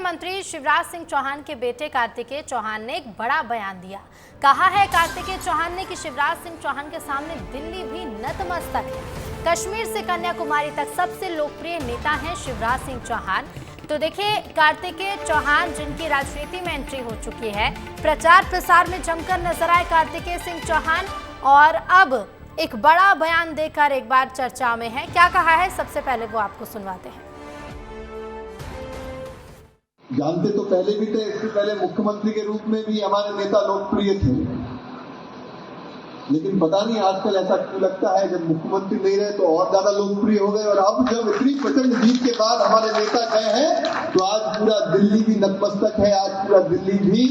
मंत्री शिवराज सिंह चौहान के बेटे कार्तिकेय चौहान ने एक बड़ा बयान दिया। कहा है कार्तिकेय चौहान ने कि शिवराज सिंह चौहान के सामने दिल्ली भी नतमस्तक है। कश्मीर से कन्याकुमारी तक सबसे लोकप्रिय नेता हैं शिवराज सिंह चौहान। तो देखिए, कार्तिकेय चौहान जिनकी राजनीति में एंट्री हो चुकी है, प्रचार प्रसार में जमकर नजर आए कार्तिकेय सिंह चौहान और अब एक बड़ा बयान देकर एक बार चर्चा में है। क्या कहा है, सबसे पहले वो आपको सुनवाते हैं। जानते तो पहले भी थे, इससे पहले मुख्यमंत्री के रूप में भी हमारे नेता लोकप्रिय थे, लेकिन पता नहीं आजकल ऐसा क्यों लगता है जब मुख्यमंत्री नहीं रहे तो और ज्यादा लोकप्रिय हो गए। और अब जब इतनी प्रचंड जीत के बाद हमारे नेता गए हैं तो आज पूरा दिल्ली भी नतमस्तक है। आज पूरा दिल्ली भी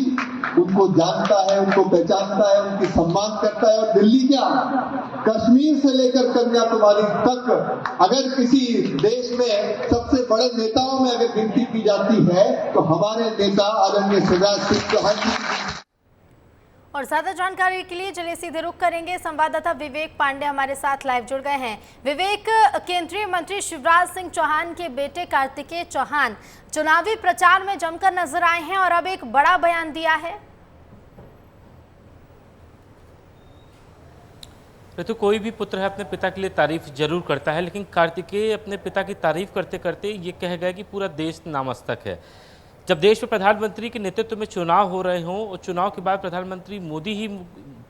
उनको जानता है, उनको पहचानता है, उनकी सम्मान करता है। और दिल्ली क्या, कश्मीर से लेकर कन्याकुमारी तक अगर किसी देश में सबसे बड़े नेताओं में अगर गिनती की जाती है तो हमारे नेता आदरणीय शिवराज सिंह चौहान जी। और ज्यादा जानकारी के लिए चलिए सीधे रुख करेंगे। संवाददाता विवेक पांडे हमारे साथ लाइव जुड़ गए हैं। विवेक, केंद्रीय मंत्री शिवराज सिंह चौहान के बेटे कार्तिकेय चौहान चुनावी प्रचार में जमकर नजर आए हैं और अब एक बड़ा बयान दिया है। तो कोई भी पुत्र है अपने पिता के लिए तारीफ जरूर करता है, लेकिन कार्तिकेय अपने पिता की तारीफ करते करते ये कह गए कि पूरा देश नामस्तक है। जब देश में प्रधानमंत्री के नेतृत्व में चुनाव हो रहे हों और चुनाव के बाद प्रधानमंत्री मोदी ही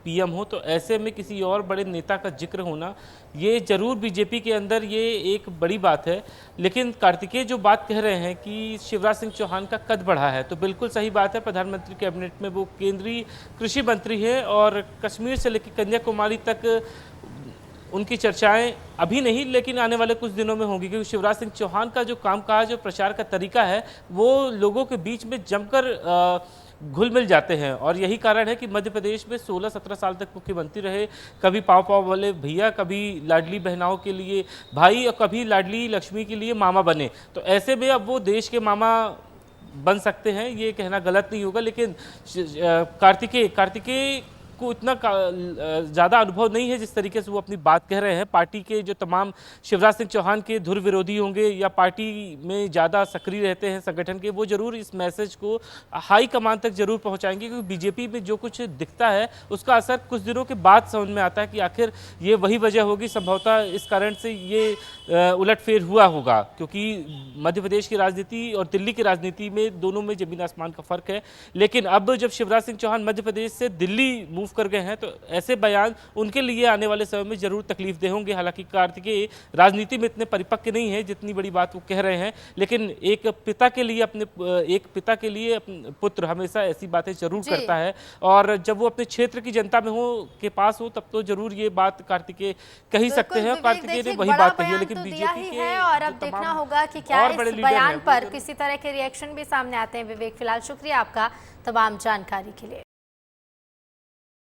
पीएम हो, तो ऐसे में किसी और बड़े नेता का जिक्र होना ये जरूर बीजेपी के अंदर ये एक बड़ी बात है। लेकिन कार्तिकेय जो बात कह रहे हैं कि शिवराज सिंह चौहान का कद बढ़ा है, तो बिल्कुल सही बात है। प्रधानमंत्री कैबिनेट में वो केंद्रीय कृषि मंत्री है और कश्मीर से लेकर कन्याकुमारी तक उनकी चर्चाएं अभी नहीं लेकिन आने वाले कुछ दिनों में होंगी, क्योंकि शिवराज सिंह चौहान का जो कामकाज और प्रचार का तरीका है वो लोगों के बीच में जमकर घुल मिल जाते हैं। और यही कारण है कि मध्य प्रदेश में 16-17 साल तक मुख्यमंत्री रहे। कभी पाव पाव वाले भैया, कभी लाडली बहनाओं के लिए भाई और कभी लाडली लक्ष्मी के लिए मामा बने। तो ऐसे में अब वो देश के मामा बन सकते हैं, ये कहना गलत नहीं होगा। लेकिन कार्तिकेय को इतना ज़्यादा अनुभव नहीं है जिस तरीके से वो अपनी बात कह रहे हैं। पार्टी के जो तमाम शिवराज सिंह चौहान के धुर विरोधी होंगे या पार्टी में ज़्यादा सक्रिय रहते हैं संगठन के, वो जरूर इस मैसेज को हाई कमान तक जरूर पहुंचाएंगे, क्योंकि बीजेपी में जो कुछ दिखता है उसका असर कुछ दिनों के बाद समझ में आता है कि आखिर ये वही वजह होगी। संभवतः इस कारण से ये उलटफेर हुआ होगा, क्योंकि मध्य प्रदेश की राजनीति और दिल्ली की राजनीति में दोनों में जमीन आसमान का फर्क है। लेकिन अब जब शिवराज सिंह चौहान मध्य प्रदेश से दिल्ली मूव कर गए हैं तो ऐसे बयान उनके लिए आने वाले समय में जरूर तकलीफदेह होंगे। हालांकि कार्तिकेय राजनीति में इतने परिपक्व नहीं है जितनी बड़ी बात वो कह रहे हैं, लेकिन एक पिता के लिए अपने पुत्र हमेशा ऐसी बातें जरूर करता है। और जब वो अपने क्षेत्र की जनता में के पास हो तब तो जरूर ये बात कार्तिकेय कह ही सकते हैं। कार्तिकेय ने वही बात कही है, लेकिन बीजेपी के और अब देखना होगा कि क्या इस बयान पर किसी तरह के रिएक्शन भी सामने आते हैं। विवेक, फिलहाल शुक्रिया आपका तमाम जानकारी के लिए।